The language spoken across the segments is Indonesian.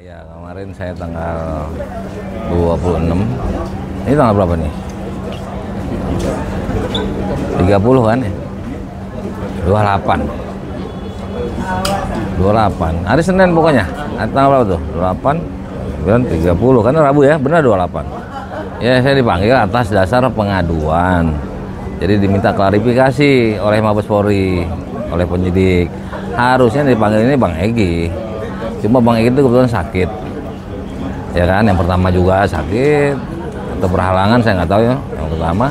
Iya, kemarin saya tanggal 26. Ini tanggal berapa nih? 30 kan ya? 28. 28. Hari Senin pokoknya. Tanggal berapa tuh? 28. Bulan 30 kan Rabu ya? Benar 28. Ya, saya dipanggil atas dasar pengaduan. Jadi diminta klarifikasi oleh Mabes Polri, oleh penyidik. Harusnya dipanggil ini Bang Egy. Cuma Bang Egy itu kebetulan sakit. Ya kan, yang pertama juga sakit atau berhalangan, saya nggak tahu ya. Yang pertama.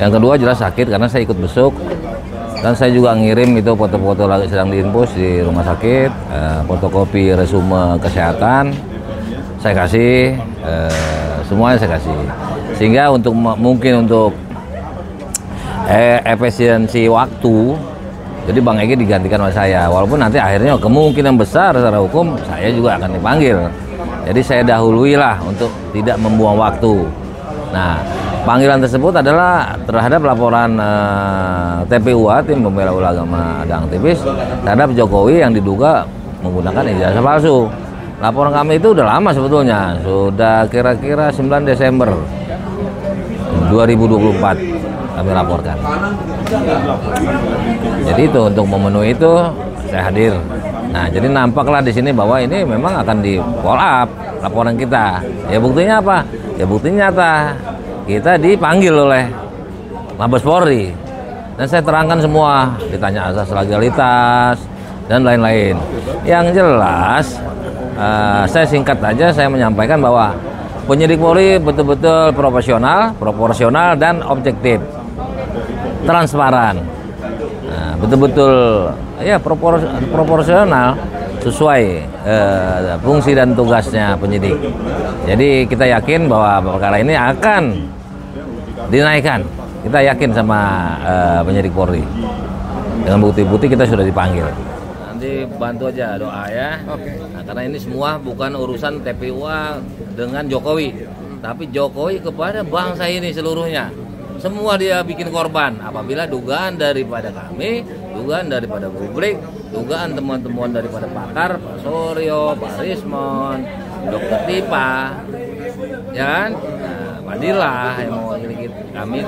Yang kedua jelas sakit karena saya ikut besuk. Dan saya juga ngirim itu foto-foto lagi sedang diinfus di rumah sakit, fotokopi resume kesehatan. Saya kasih, semuanya saya kasih. Sehingga untuk mungkin untuk efisiensi waktu, jadi Bang Egy digantikan oleh saya. Walaupun nanti akhirnya kemungkinan besar secara hukum saya juga akan dipanggil. Jadi saya dahului lah untuk tidak membuang waktu. Nah, panggilan tersebut adalah terhadap laporan TPUA, Tim Pembela Ulama dan Aktivis, terhadap Jokowi yang diduga menggunakan ijazah palsu. Laporan kami itu udah lama sebetulnya, sudah kira-kira 9 Desember 2024 kami laporkan. Jadi itu untuk memenuhi itu saya hadir. Nah, jadi nampaklah di sini bahwa ini memang akan di follow up laporan kita. Ya buktinya apa? Ya buktinya nyata. Kita dipanggil oleh Mabes Polri. Dan saya terangkan semua, ditanya asas legalitas dan lain-lain. Yang jelas saya singkat aja saya menyampaikan bahwa penyidik Polri betul-betul profesional, proporsional dan objektif. Transparan. Nah, betul-betul ya proporsional sesuai fungsi dan tugasnya penyidik. Jadi kita yakin bahwa perkara ini akan dinaikkan. Kita yakin sama penyidik Polri. Dengan bukti-bukti kita sudah dipanggil. Nanti bantu aja doa ya. Oke. Nah, karena ini semua bukan urusan TPUA dengan Jokowi, tapi Jokowi kepada bangsa ini seluruhnya. Semua dia bikin korban apabila dugaan daripada kami, dugaan daripada publik, dugaan temuan-temuan daripada pakar, Pak Suryo, Pak Rismon, Dr. Tipa, ya kan? Nah, Padilla yang mau ngelirik kami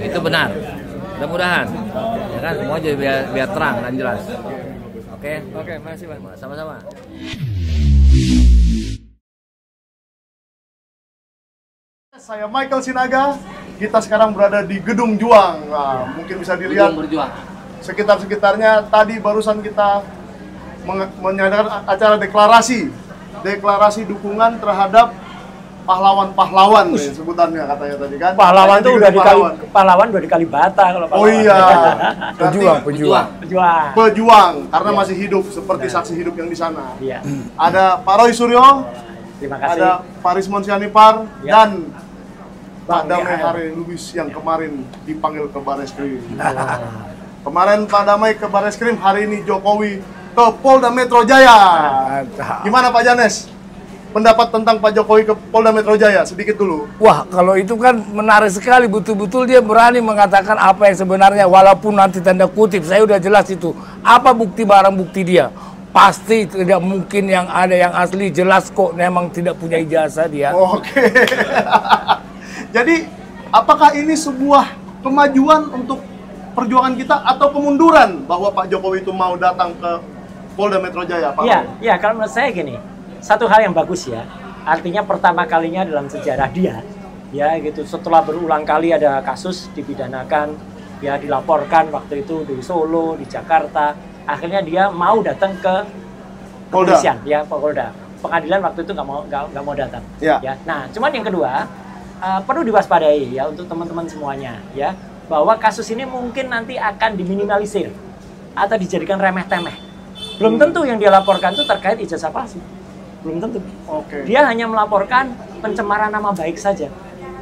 itu benar. Mudah-mudahan, ya kan? Semua jadi biar terang dan jelas. Oke, makasih Pak. Sama-sama. Saya Michael Sinaga, kita sekarang berada di Gedung Juang. Nah, mungkin bisa dilihat sekitar-sekitarnya. Tadi barusan kita mengadakan acara deklarasi dukungan terhadap pahlawan-pahlawan sebutannya katanya tadi kan. Pahlawan itu udah dikali bata kalau pahlawan. Oh iya. Pejuang karena ya, masih hidup seperti saksi hidup yang di sana. Iya. Ada Pak Roy Suryo, terima kasih. ada Pak Rismon Sianipar ya, dan Pak Damai Hari Lubis yang kemarin dipanggil ke Barreskrim. Kemarin Pak Damai ke Barreskrim, hari ini Jokowi ke Polda Metro Jaya. Gimana Pak Janes? Pendapat tentang Pak Jokowi ke Polda Metro Jaya sedikit dulu. Wah, kalau itu kan menarik sekali, betul-betul dia berani mengatakan apa yang sebenarnya, walaupun nanti tanda kutip, saya udah jelas itu. Apa bukti barang bukti dia? Pasti tidak mungkin yang ada yang asli, jelas kok memang tidak punya ijazah dia. Oke. Jadi, apakah ini sebuah kemajuan untuk perjuangan kita atau kemunduran bahwa Pak Jokowi itu mau datang ke Polda Metro Jaya, Pak? Iya, kalau menurut saya gini, satu hal yang bagus ya, artinya pertama kalinya dalam sejarah dia, ya gitu, setelah berulang kali ada kasus dipidanakan, ya dilaporkan waktu itu di Solo, di Jakarta, akhirnya dia mau datang ke kepolisian, ya Polda. Pengadilan waktu itu nggak mau datang. Ya. Nah, cuman yang kedua perlu diwaspadai ya untuk teman-teman semuanya, ya bahwa kasus ini mungkin nanti akan diminimalisir atau dijadikan remeh-temeh. Belum tentu yang dia laporkan itu terkait ijazah palsu. Belum tentu. Oke. Dia hanya melaporkan pencemaran nama baik saja.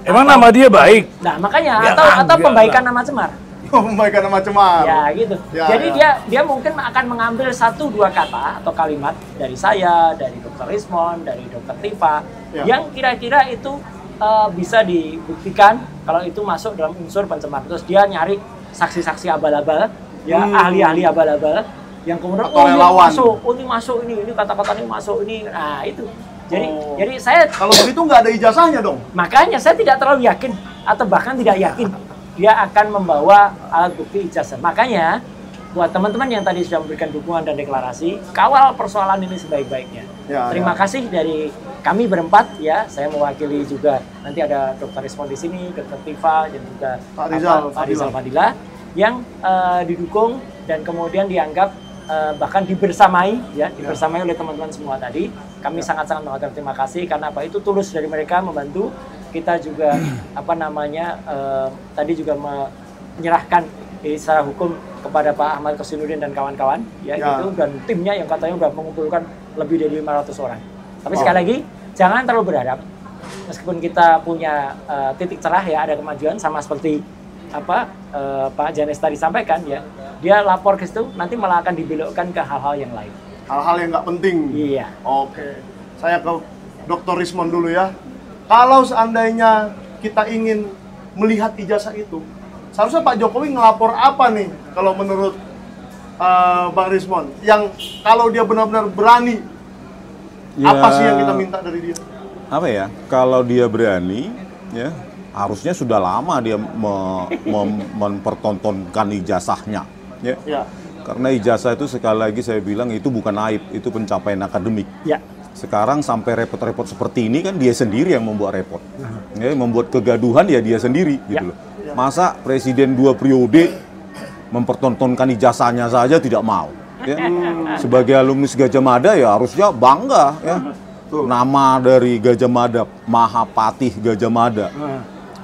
Emang nama dia baik? Nah, makanya Ya, atau pembaikan nama cemar. Pembaikan nama cemar. Ya, gitu. Ya, Jadi ya. dia mungkin akan mengambil 1-2 kata atau kalimat dari saya, dari Dr. Rismon, dari Dr. Tifa, Ya. yang kira-kira itu bisa dibuktikan kalau itu masuk dalam unsur pencemar. Terus dia nyari saksi-saksi abal-abal, ya ahli-ahli abal-abal, yang kemudian atau ini relawan. masuk ini kata-kata ini masuk ini. Nah, itu. Jadi saya kalau begitu nggak ada ijazahnya dong. Makanya saya tidak terlalu yakin atau bahkan tidak yakin dia akan membawa alat bukti ijazah. Makanya buat teman-teman yang tadi sudah memberikan dukungan dan deklarasi, kawal persoalan ini sebaik-baiknya. Terima kasih dari kami berempat ya. Saya mewakili juga nanti ada Dr. Rismon di sini, Dr. Tifa dan juga Pak Rizal Fadila yang didukung dan kemudian dianggap bahkan dibersamai oleh teman-teman semua tadi. Kami sangat-sangat mengucapkan terima kasih karena apa itu tulus dari mereka membantu kita juga tadi juga menyerahkan secara hukum kepada Pak Ahmad Kosinudin dan kawan-kawan gitu dan timnya yang katanya sudah mengumpulkan lebih dari 500 orang. Tapi sekali lagi jangan terlalu berharap meskipun kita punya titik cerah ya, ada kemajuan sama seperti Pak Janes tadi sampaikan ya, dia lapor ke situ nanti malah akan dibelokkan ke hal-hal yang lain. Hal-hal yang nggak penting. Iya. Oke. Saya ke Dr. Rismon dulu ya. Kalau seandainya kita ingin melihat ijazah itu, seharusnya Pak Jokowi ngelapor apa nih kalau menurut Bang Rismon? Yang kalau dia benar-benar berani, apa sih yang kita minta dari dia? Apa ya? Kalau dia berani, ya harusnya sudah lama dia mempertontonkan ijazahnya, ya. Karena ijazah itu sekali lagi saya bilang itu bukan aib, itu pencapaian akademik. Ya. Sekarang sampai repot-repot seperti ini kan dia sendiri yang membuat repot, ya, membuat kegaduhan ya dia sendiri, gitu loh. Masa presiden 2 periode mempertontonkan ijazahnya saja tidak mau, ya. Sebagai alumnus Gajah Mada ya harusnya bangga, ya. Nama dari Gajah Mada, Mahapatih Gajah Mada.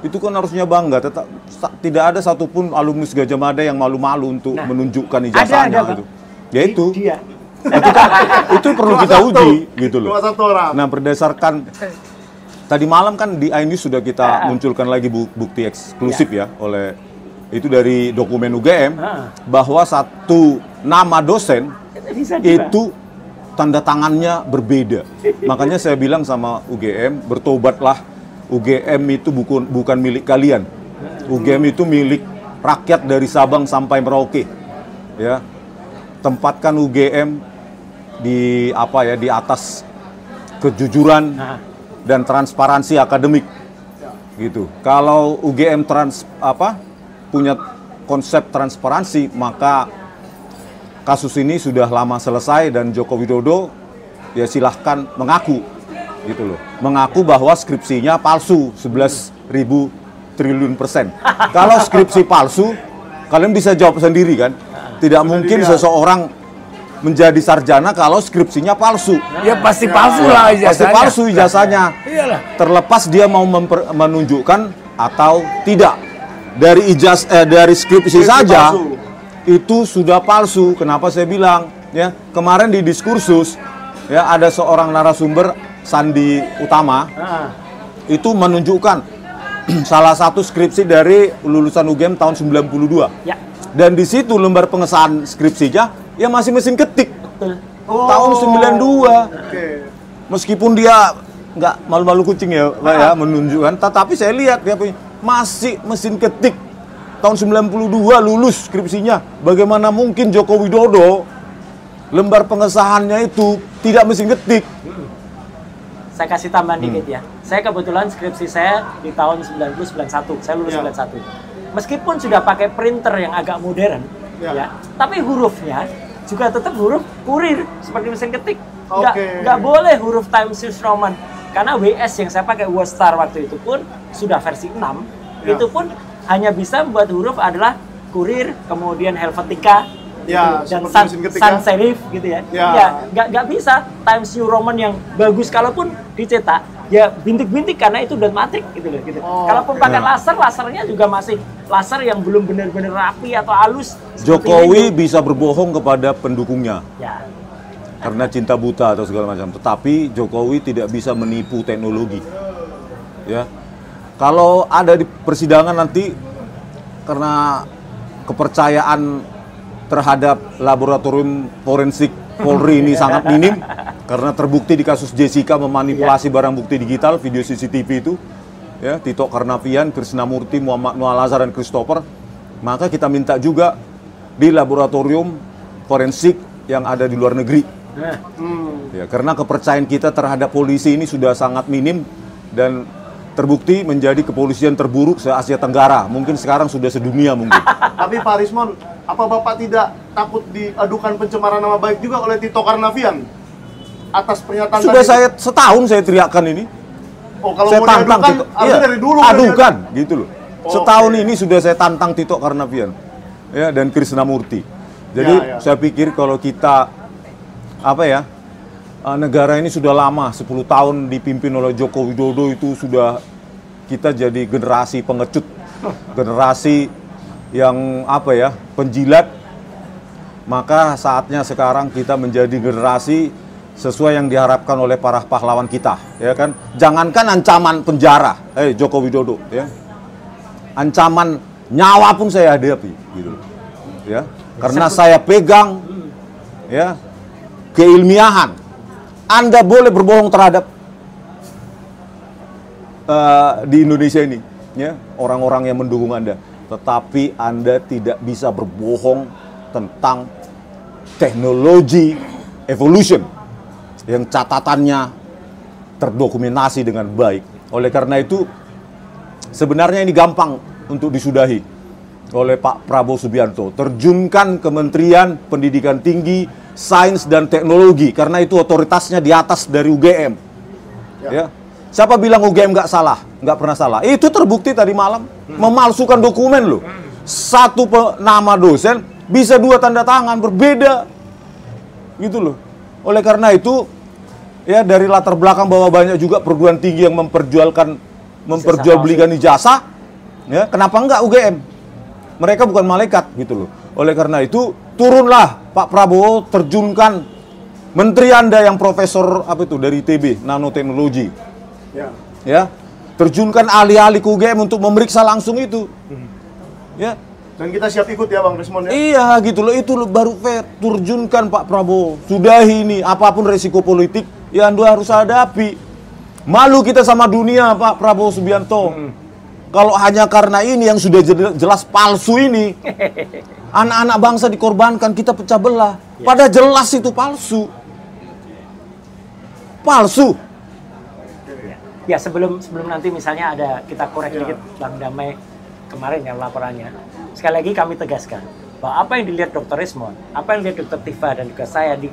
Itu kan harusnya bangga, tidak ada satupun alumnus Gajah Mada yang malu-malu untuk menunjukkan ijazahnya gitu. Ya itu. Itu perlu kita uji gitu loh. Nah, berdasarkan tadi malam kan di iNews sudah kita munculkan lagi bukti eksklusif ya oleh itu dari dokumen UGM bahwa satu nama dosen itu tanda tangannya berbeda. Makanya saya bilang sama UGM, bertobatlah. UGM itu bukan milik kalian. UGM itu milik rakyat dari Sabang sampai Merauke. Ya. Tempatkan UGM di di atas kejujuran dan transparansi akademik. Gitu. Kalau UGM punya konsep transparansi, maka kasus ini sudah lama selesai dan Joko Widodo ya silahkan mengaku. Gitu loh. Mengaku bahwa skripsinya palsu 11.000 triliun %. Kalau skripsi palsu, kalian bisa jawab sendiri kan? Tidak mungkin seseorang menjadi sarjana kalau skripsinya palsu. Ya pasti palsu lah ijazahnya. Pasti palsu ijazahnya. Iyalah. Terlepas dia mau menunjukkan atau tidak. Dari skripsi saja palsu. Itu sudah palsu. Kenapa saya bilang? Ya, kemarin di diskursus ya ada seorang narasumber Sandi Utama itu menunjukkan salah satu skripsi dari lulusan UGM tahun 92. Ya. Dan di situ lembar pengesahan skripsinya ya masih mesin ketik. Tahun 92. Meskipun dia nggak malu-malu kucing ya, Pak ya, menunjukkan, tetapi saya lihat dia punya masih mesin ketik. Tahun 92 lulus skripsinya. Bagaimana mungkin Joko Widodo lembar pengesahannya itu tidak mesin ketik? Saya kasih tambahan dikit ya. Saya kebetulan skripsi saya di tahun 90-91. Saya lulus 91. Meskipun sudah pakai printer yang agak modern, ya, tapi hurufnya juga tetap huruf kurir seperti mesin ketik. Nggak boleh huruf Times New Roman. Karena WS yang saya pakai Westar waktu itu pun sudah versi 6. Itu pun hanya bisa membuat huruf adalah kurir, kemudian Helvetica. Ya, dan sans serif gitu ya. Ya, nggak bisa Times New Roman yang bagus, kalaupun dicetak ya bintik-bintik karena itu dot matrix gitu loh. Gitu. Kalaupun pakai lasernya juga masih laser yang belum benar-benar rapi atau halus. Jokowi bisa berbohong kepada pendukungnya. Ya. Karena cinta buta atau segala macam. Tetapi Jokowi tidak bisa menipu teknologi. Ya. Kalau ada di persidangan nanti karena kepercayaan terhadap laboratorium forensik Polri ini sangat minim karena terbukti di kasus Jessica memanipulasi barang bukti digital, video CCTV itu, ya, Tito Karnavian, Krisnamurti, Muhammad Noah Lazar dan Christopher, maka kita minta juga di laboratorium forensik yang ada di luar negeri. Ya, karena kepercayaan kita terhadap polisi ini sudah sangat minim dan terbukti menjadi kepolisian terburuk se-Asia Tenggara. Mungkin sekarang sudah sedunia mungkin. Tapi Pak Rismon, apa Bapak tidak takut diadukan pencemaran nama baik juga oleh Tito Karnavian atas pernyataan Sudah tadi? saya setahun saya teriakkan ini. Oh, kalau Saya mau tantang diadukan, Tito. harusnya dari dulu. Adukan, gitu loh. Oh, Setahun ini sudah saya tantang Tito Karnavian, ya, dan Krisnamurti. Jadi saya pikir kalau kita negara ini sudah lama, 10 tahun dipimpin oleh Joko Widodo, itu sudah kita jadi generasi pengecut, generasi yang penjilat. Maka saatnya sekarang kita menjadi generasi sesuai yang diharapkan oleh para pahlawan kita, ya kan? Jangankan ancaman penjara, Joko Widodo, ya, ancaman nyawa pun saya hadapi, gitu, ya, karena saya pegang, ya, keilmiahan. Anda boleh berbohong terhadap di Indonesia ini, ya, orang-orang yang mendukung Anda, tetapi Anda tidak bisa berbohong tentang teknologi evolution yang catatannya terdokumentasi dengan baik. Oleh karena itu, sebenarnya ini gampang untuk disudahi oleh Pak Prabowo Subianto. Terjunkan Kementerian Pendidikan Tinggi, Sains dan Teknologi, karena itu otoritasnya di atas dari UGM. Ya. Siapa bilang UGM nggak salah? Nggak pernah salah. Itu terbukti tadi malam. Memalsukan dokumen loh. Satu nama dosen bisa 2 tanda tangan berbeda. Gitu loh. Oleh karena itu, ya, dari latar belakang bahwa banyak juga perguruan tinggi yang memperjualbelikan ijazah, ya, kenapa enggak UGM? Mereka bukan malaikat, gitu loh. Oleh karena itu, turunlah Pak Prabowo, terjunkan menteri Anda yang profesor dari ITB, nanoteknologi. Ya, terjunkan ahli-ahli ke UGM untuk memeriksa langsung itu. Ya. Dan kita siap ikut ya Bang Rismon, ya? Iya, gitu loh, itu baru fair. Turjunkan Pak Prabowo. Sudahi ini, apapun resiko politik yang Anda harus hadapi. Malu kita sama dunia, Pak Prabowo Subianto. Kalau hanya karena ini yang sudah jelas palsu ini, anak-anak bangsa dikorbankan, kita pecah belah. Padahal jelas itu palsu. Palsu. Ya, sebelum nanti misalnya ada kita korek dikit Bang Damai kemarin ya laporannya. Sekali lagi kami tegaskan bahwa apa yang dilihat Dr. Rismon, apa yang dilihat Dr. Tifa dan juga saya di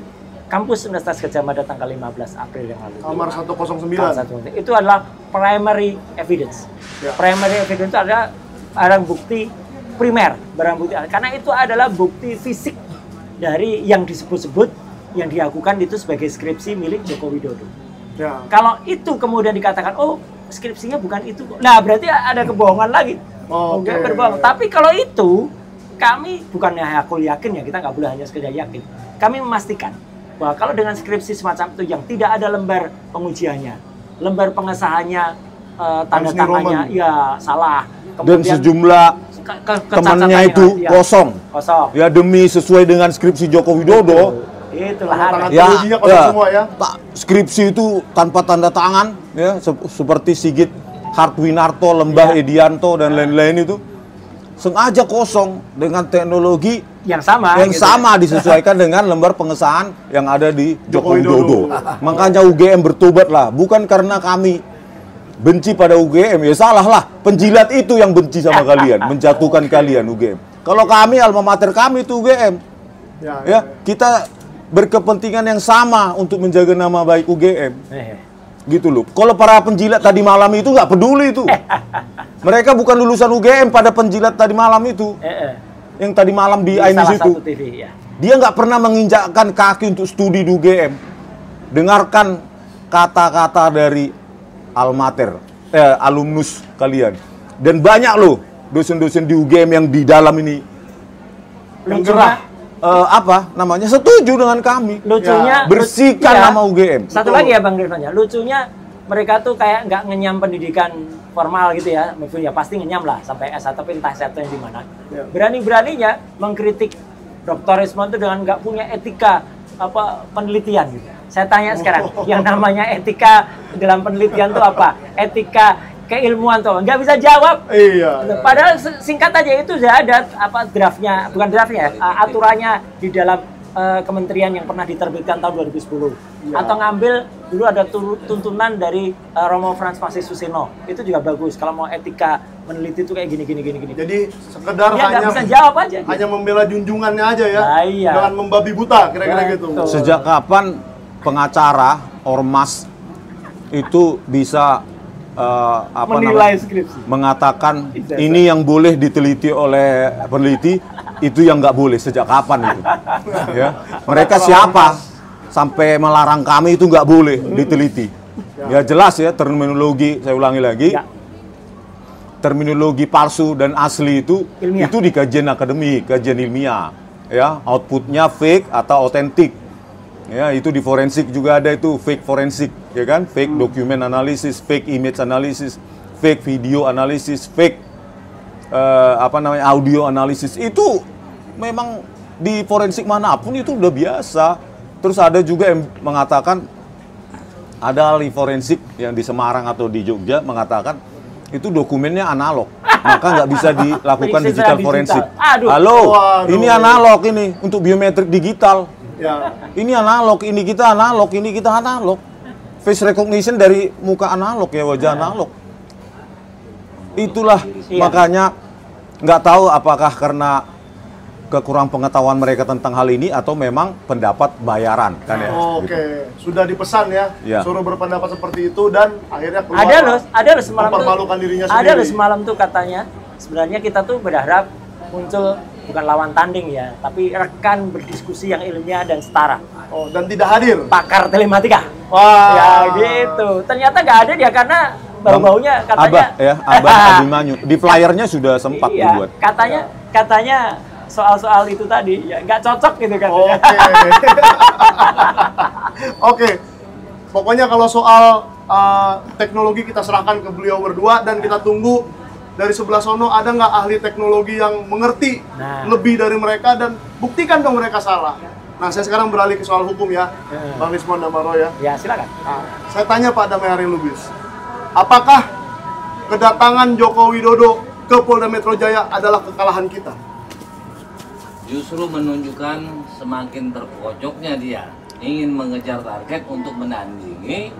kampus Universitas Gadjah Mada tanggal 15 April yang lalu. Kamar 109. Itu adalah primary evidence. Primary evidence itu adalah barang bukti primer, barang bukti, karena itu adalah bukti fisik dari yang disebut-sebut yang diakukan itu sebagai skripsi milik Joko Widodo. Kalau itu kemudian dikatakan, oh skripsinya bukan itu, nah berarti ada kebohongan lagi. Berbohong. Tapi kalau itu, kami bukannya aku yakin ya, kita nggak boleh hanya sekedar yakin. Kami memastikan bahwa kalau dengan skripsi semacam itu yang tidak ada lembar pengujiannya, lembar pengesahannya, tanda tangannya, ya salah. Kemudian, dan sejumlah temannya itu kosong. Ya, demi sesuai dengan skripsi Joko Widodo. Itulah semua ya. Skripsi itu tanpa tanda tangan, ya, seperti Sigit Hartwinarto, Lembah Edianto dan lain-lain itu sengaja kosong dengan teknologi yang sama disesuaikan dengan lembar pengesahan yang ada di Joko Widodo. Makanya UGM bertobatlah, bukan karena kami benci pada UGM, ya salah lah. Penjilat itu yang benci sama kalian, menjatuhkan kalian UGM. Kalau kami, alma mater kami itu UGM. Ya, kita berkepentingan yang sama untuk menjaga nama baik UGM. Gitu loh. Kalau para penjilat tadi malam itu nggak peduli itu. Mereka bukan lulusan UGM pada penjilat tadi malam itu. Yang tadi malam di Ainis itu. Dia nggak pernah menginjakkan kaki untuk studi di UGM. Dengarkan kata-kata dari almater, alumnus kalian. Dan banyak loh dosen-dosen di UGM yang di dalam ini bergerak. Setuju dengan kami. Lucunya bersihkan nama UGM. Satu lagi ya Bang Ridwan, lucunya mereka tuh kayak nggak ngenyam pendidikan formal gitu ya. Maksudnya pasti ngenyam lah sampai S1, tapi entah S1-nya di mana. Berani-beraninya mengkritik Dr. Rismon itu dengan nggak punya etika penelitian gitu. Saya tanya sekarang, yang namanya etika dalam penelitian itu apa? Etika keilmuan tuh nggak bisa jawab. Padahal singkat aja itu sudah ada draftnya, bukan draftnya, aturannya di dalam kementerian yang pernah diterbitkan tahun 2010. Atau ngambil dulu ada tuntunan dari Romo Frans Masih Suseno. Itu juga bagus kalau mau etika meneliti itu kayak gini. Jadi sekedar ya, hanya bisa jawab aja. Hanya membela junjungannya aja ya. Nah, iya. Dengan membabi buta kira-kira gitu. Sejak kapan pengacara ormas itu bisa menilai skripsi, mengatakan ini yang boleh diteliti oleh peneliti, itu yang nggak boleh? Sejak kapan itu? Ya, mereka siapa sampai melarang kami itu nggak boleh diteliti? Ya jelas ya, terminologi, saya ulangi lagi, terminologi palsu dan asli itu ilmiah. Itu di kajian akademik, kajian ilmiah, ya outputnya fake atau otentik. Ya, itu di forensik juga ada itu fake forensik, ya kan? Fake document analysis, fake image analysis, fake video analysis, fake audio analysis. Itu memang di forensik manapun itu udah biasa. Terus ada juga yang mengatakan, ada ahli forensik yang di Semarang atau di Jogja mengatakan itu dokumennya analog, maka nggak bisa dilakukan digital forensik. Halo, ini analog ini untuk biometrik digital. Ya. Ini analog, ini kita analog. Face recognition dari muka analog ya, wajah analog. Itulah makanya nggak tahu apakah karena kekurang pengetahuan mereka tentang hal ini atau memang pendapat bayaran kan ya. Oke, gitu. Sudah dipesan ya, suruh berpendapat seperti itu dan akhirnya keluar. Ada loh semalam mempermalukan dirinya sendiri. Ada loh semalam tuh katanya. Sebenarnya kita tuh berharap muncul bukan lawan tanding ya, tapi rekan berdiskusi yang ilmiah dan setara. Oh, dan tidak hadir pakar telematika. Wah, ya gitu. Ternyata nggak ada dia karena bau-baunya katanya. Abah Abimanyu. Di flyernya sudah sempat dibuat. Katanya soal-soal itu tadi ya nggak cocok gitu kan. Oke. Pokoknya kalau soal teknologi kita serahkan ke beliau berdua dan kita tunggu dari sebelah sono ada nggak ahli teknologi yang mengerti lebih dari mereka dan buktikan dong mereka salah. Nah, saya sekarang beralih ke soal hukum ya, Bang Lismon Damaro ya. Ya, silakan. Saya tanya Pak Damai Hari Lubis, apakah kedatangan Joko Widodo ke Polda Metro Jaya adalah kekalahan kita? Justru menunjukkan semakin terpojoknya dia ingin mengejar target untuk menandingi,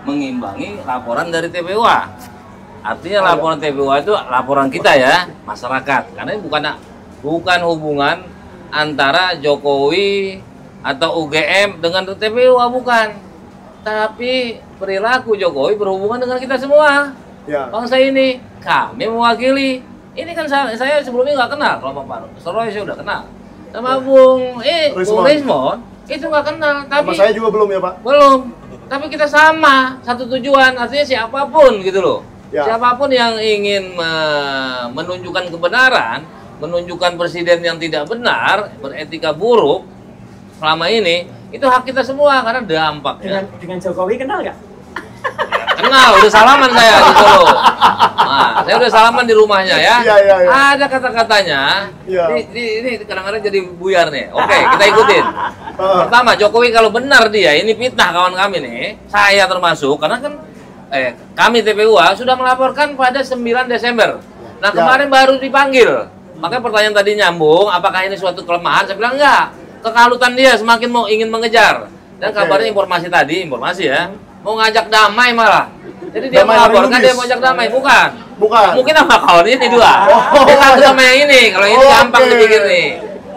mengimbangi laporan dari TPUA. Artinya laporan TPUA itu laporan kita ya, masyarakat. Karena ini bukan hubungan antara Jokowi atau UGM dengan TPUA, bukan. Tapi perilaku Jokowi berhubungan dengan kita semua. Ya. Bangsa ini, kami mewakili. Ini kan saya sebelumnya nggak kenal, kalau Pak Roy saya udah kenal. Sama Bung Rismon, itu nggak kenal. Tapi sama saya juga belum ya Pak? Belum. Tapi kita sama, satu tujuan, artinya siapapun gitu loh. Ya. Siapapun yang ingin menunjukkan kebenaran, menunjukkan presiden yang tidak benar, beretika buruk selama ini, itu hak kita semua karena dampaknya. Dengan Jokowi kenal nggak? Kenal, udah salaman saya di Solo. Nah, saya udah salaman di rumahnya ya. Ya. Ada kata-katanya. Ya. Ini kadang-kadang jadi buyar nih. Oke, kita ikutin. Pertama, Jokowi kalau benar dia, ini fitnah kawan kami nih, saya termasuk, karena kan kami TPUA sudah melaporkan pada 9 Desember. Nah, kemarin baru dipanggil. Makanya pertanyaan tadi nyambung, apakah ini suatu kelemahan? Saya bilang enggak. Kekalutan dia semakin ingin mengejar. Dan kabarnya informasi ya, mau ngajak damai malah. Jadi dia melaporkan dia mau ngajak damai, bukan. Mungkin sama kawan ini dua. Dia takut sama yang ini. Kalau ini gampang dipikir nih.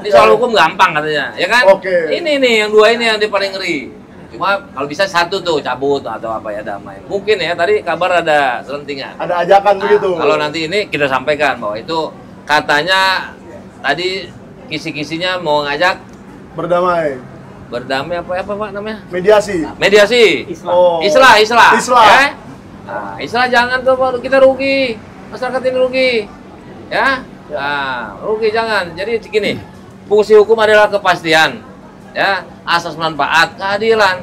Ini soal hukum gampang katanya, ya kan? Ini nih yang dua ini yang dia paling ngeri. Cuma kalau bisa satu tuh cabut atau apa ya damai. Mungkin ya tadi kabar ada selentingan. Ada ajakan begitu. Kalau nanti ini kita sampaikan bahwa itu katanya tadi kisi-kisinya mau ngajak berdamai. Berdamai apa Pak namanya? Mediasi. Islah. Ya? Nah, Islah jangan tuh Pak, kita rugi. Masyarakat ini rugi. Ya? Nah, rugi jangan. Jadi gini, fungsi hukum adalah kepastian. Ya, asas manfaat, keadilan.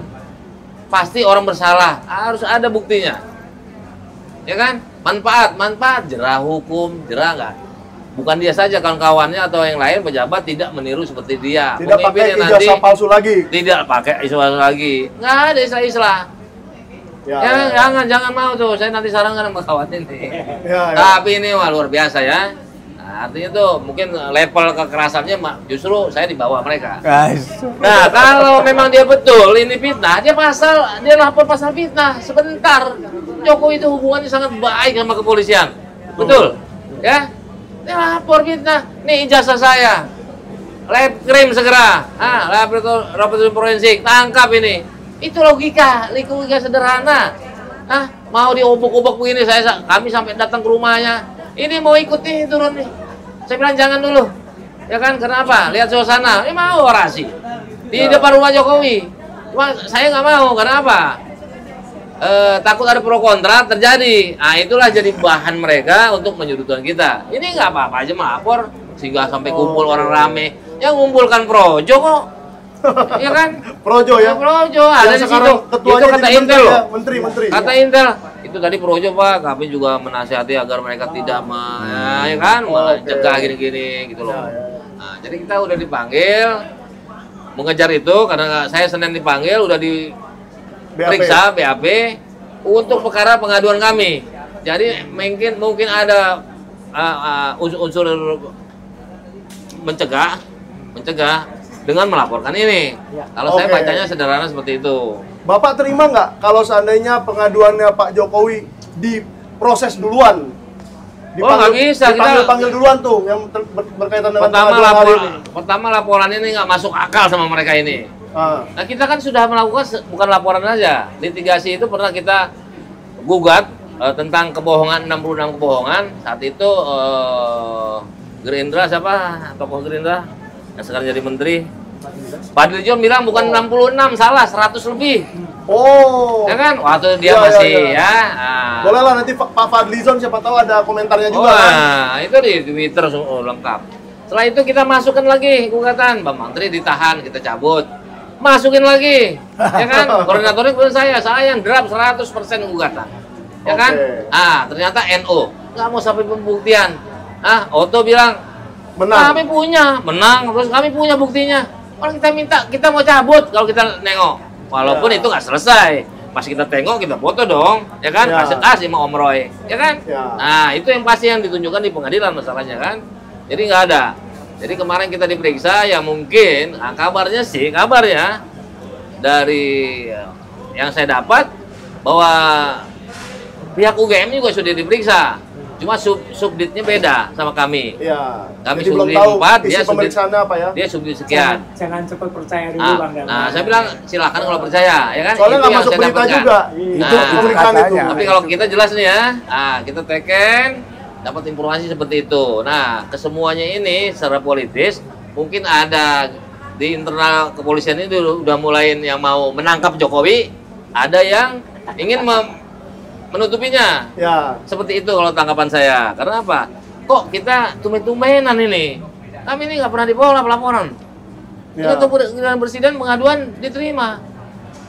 Pasti orang bersalah, harus ada buktinya. Ya kan? Manfaat, jerah hukum, jerah enggak? Bukan dia saja, kawan-kawannya atau yang lain pejabat tidak meniru seperti dia. Tidak pakai ijazah palsu lagi. Tidak pakai ijazah palsu lagi. Nggak ada istilah-istilah. Ya, jangan mau tuh. Saya nanti sarankan sama kawan ini. Tapi ini luar biasa ya. Nah, artinya tuh mungkin level kekerasannya justru saya di bawah mereka. Nah, kalau memang dia betul ini fitnah, dia lapor pasal fitnah sebentar. Jokowi itu hubungannya sangat baik sama kepolisian. Betul? Ya? Dia lapor fitnah. Nih ijazah saya. Lab krim segera. Laboratorium forensik, tangkap ini. Itu logika sederhana. Mau diobok-obok begini, kami sampai datang ke rumahnya. Ini mau ikut nih, turun nih. Saya bilang jangan dulu. Ya kan, kenapa? Lihat suasana. Ini mau orasi. Di depan rumah Jokowi. Cuma saya nggak mau, kenapa? Takut ada pro kontra terjadi. Nah, itulah jadi bahan mereka untuk menyudutkan kita. Ini nggak apa-apa aja melapor, sehingga sampai kumpul orang rame. Yang ngumpulkan projo kok. Iya kan? Projo ya? Projo, ada di situ. Itu kata Intel loh. Menteri. Kata Intel, itu tadi projo Pak, kami juga menasihati agar mereka tidak ya kan, mencegah gini-gini gitu loh. Nah, jadi kita udah dipanggil mengejar itu karena saya Senin dipanggil, udah diperiksa BAP untuk perkara pengaduan kami. Jadi mungkin ada unsur mencegah dengan melaporkan ini. Kalau saya bacanya sederhana seperti itu. Bapak terima nggak kalau seandainya pengaduannya Pak Jokowi diproses duluan? Nggak bisa. Dipanggil duluan tuh yang berkaitan dengan pertama laporan ini nggak masuk akal sama mereka ini. Nah, kita kan sudah melakukan bukan laporan aja. Litigasi itu pernah kita gugat tentang kebohongan, 66 kebohongan. Saat itu Gerindra, siapa? Tokoh Gerindra yang sekarang jadi menteri. Fadlizon bilang bukan 66, salah 100 lebih. Oh. Ya kan? Waktu dia masih ya. Boleh lah nanti Pak Fadlizon siapa tahu ada komentarnya juga kan. Itu di Twitter lengkap. Setelah itu kita masukkan lagi gugatan, Bang Menteri ditahan, kita cabut. Masukin lagi. Ya kan? Koordinatornya bukan saya yang draft 100% gugatan. Ya kan? Ternyata NO nggak mau sampai pembuktian. Oto bilang menang. Kami punya, menang, terus kami punya buktinya. Kalau kita mau cabut kalau kita nengok. Walaupun itu nggak selesai. Pas kita tengok, kita foto dong, ya kan? Kasih sama Om Roy, ya kan? Nah, itu yang pasti yang ditunjukkan di pengadilan masalahnya kan. Jadi nggak ada. Jadi kemarin kita diperiksa, ya mungkin kabarnya dari yang saya dapat bahwa pihak UGM juga sudah diperiksa. Cuma subditnya beda sama kami. Iya. Kami subdit 4, dia subdit apa ya? Dia subdit sekian. Jangan cepat percaya dulu Bang. Nah, saya bilang silakan kalau percaya, ya kan? Soalnya nggak masuk berita juga. Itu pemeriksaan itu. Tapi kalau kita jelas nih ya, kita teken, dapat informasi seperti itu. Nah, kesemuanya ini secara politis mungkin ada di internal kepolisian ini udah mulai yang mau menangkap Jokowi, ada yang ingin menutupinya. Ya. Seperti itu kalau tanggapan saya. Karena apa? Kok kita tumben-tumbenan ini? Kami ini nggak pernah dibawa laporan. Ya. Kita untuk presiden pengaduan diterima,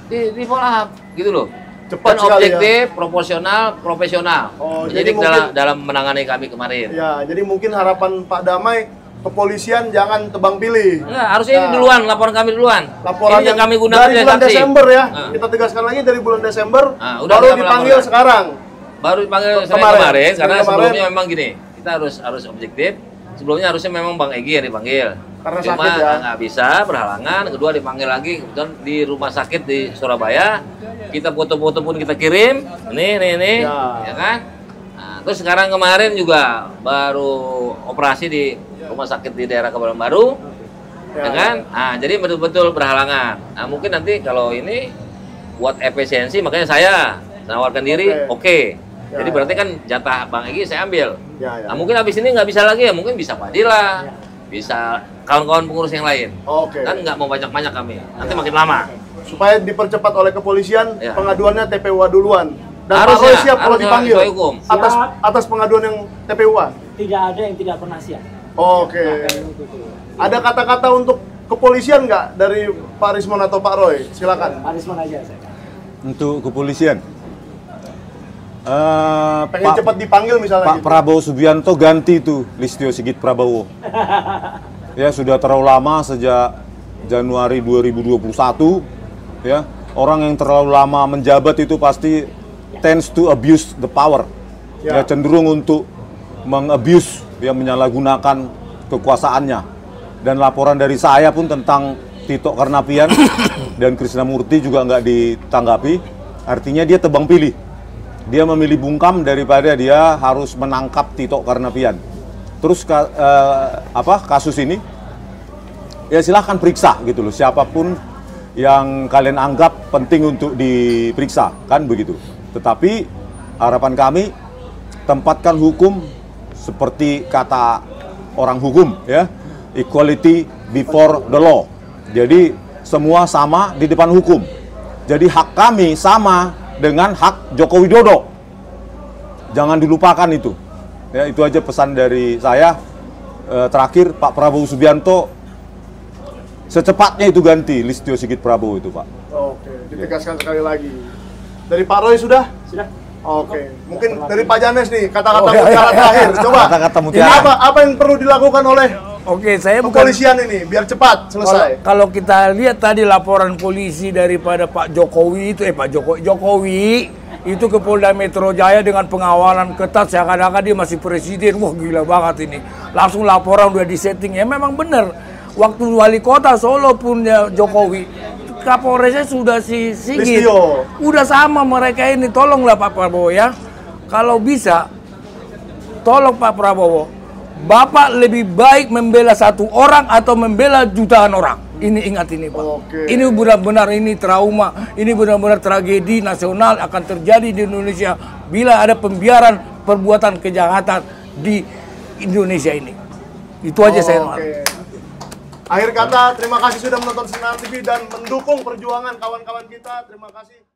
di follow up, gitu loh. Cepat dan objektif, ya. Proporsional, profesional. Jadi dalam menangani kami kemarin. Ya, jadi mungkin harapan Pak Damai, kepolisian jangan tebang pilih. Enggak, harusnya ini duluan, laporan kami duluan. Laporan yang kami gunakan dari bulan Desember ya. Kita tegaskan lagi dari bulan Desember, baru dipanggil sekarang. Baru dipanggil kemarin karena sebelumnya memang gini, kita harus objektif. Sebelumnya harusnya memang Bang Egy yang dipanggil. Karena cuma nggak bisa, berhalangan. Kedua dipanggil lagi, kemudian di rumah sakit di Surabaya. Kita foto-foto pun kita kirim. Ini, ya kan? Nah, terus sekarang kemarin juga baru operasi di rumah sakit di daerah Kebayoran Baru, ya kan? Nah, jadi betul-betul berhalangan. Nah, mungkin nanti kalau ini buat efisiensi, makanya saya menawarkan diri, oke. Jadi berarti kan jatah Bang Egy saya ambil. Nah, mungkin habis ini nggak bisa lagi ya, mungkin bisa Pak Dila, bisa kawan-kawan pengurus yang lain. Kan nggak mau banyak-banyak kami, nanti makin lama. Supaya dipercepat oleh kepolisian, pengaduannya TPUA duluan. Dan Pak Roy siap kalau dipanggil atas pengaduan yang TPUA? Tidak ada yang tidak pernah siap. Oke. Ada kata-kata untuk kepolisian nggak dari Pak Rismon atau Pak Roy? Silakan. Pak Rismon aja saya. Untuk kepolisian, pengen cepat dipanggil misalnya. Pak Prabowo Subianto ganti tuh Listio Sigit Prabowo. Ya sudah terlalu lama sejak Januari 2021. Ya orang yang terlalu lama menjabat itu pasti tends to abuse the power. Ya cenderung untuk mengabuse yang menyalahgunakan kekuasaannya. Dan laporan dari saya pun tentang Tito Karnavian dan Krisnamurti juga nggak ditanggapi. Artinya dia tebang pilih. Dia memilih bungkam daripada dia harus menangkap Tito Karnavian. Terus kasus ini ya silahkan periksa gitu loh, siapapun yang kalian anggap penting untuk diperiksa, kan begitu. Tetapi harapan kami, tempatkan hukum seperti kata orang hukum ya, equality before the law. Jadi semua sama di depan hukum. Jadi hak kami sama dengan hak Joko Widodo. Jangan dilupakan itu. Ya, itu aja pesan dari saya. Terakhir, Pak Prabowo Subianto secepatnya itu ganti Listio Sigit Prabowo itu, Pak. Oke, ditegaskan sekali lagi. Dari Pak Roy sudah? Sudah. Oke, mungkin dari Pak Janes nih, kata-kata mutiara terakhir. Coba, kata-kata mutiara. apa yang perlu dilakukan oleh saya kepolisian ini, biar cepat selesai? Kalau kita lihat tadi laporan polisi daripada Pak Jokowi itu, Jokowi itu ke Polda Metro Jaya dengan pengawalan ketat, seakan-akan dia masih presiden. Wah, gila banget ini. Langsung laporan udah disetting. Ya memang benar. Waktu wali kota Solo punya Jokowi, Kapolresnya sudah si Sigit. Udah sama mereka ini. Tolonglah Pak Prabowo ya. Kalau bisa, tolong Pak Prabowo. Bapak lebih baik membela satu orang atau membela jutaan orang. Ini ingat ini Pak. Ini benar-benar ini trauma. Ini benar-benar tragedi nasional akan terjadi di Indonesia bila ada pembiaran perbuatan kejahatan di Indonesia ini. Itu aja saya. Akhir kata, terima kasih sudah menonton Sinar TV dan mendukung perjuangan kawan-kawan kita. Terima kasih.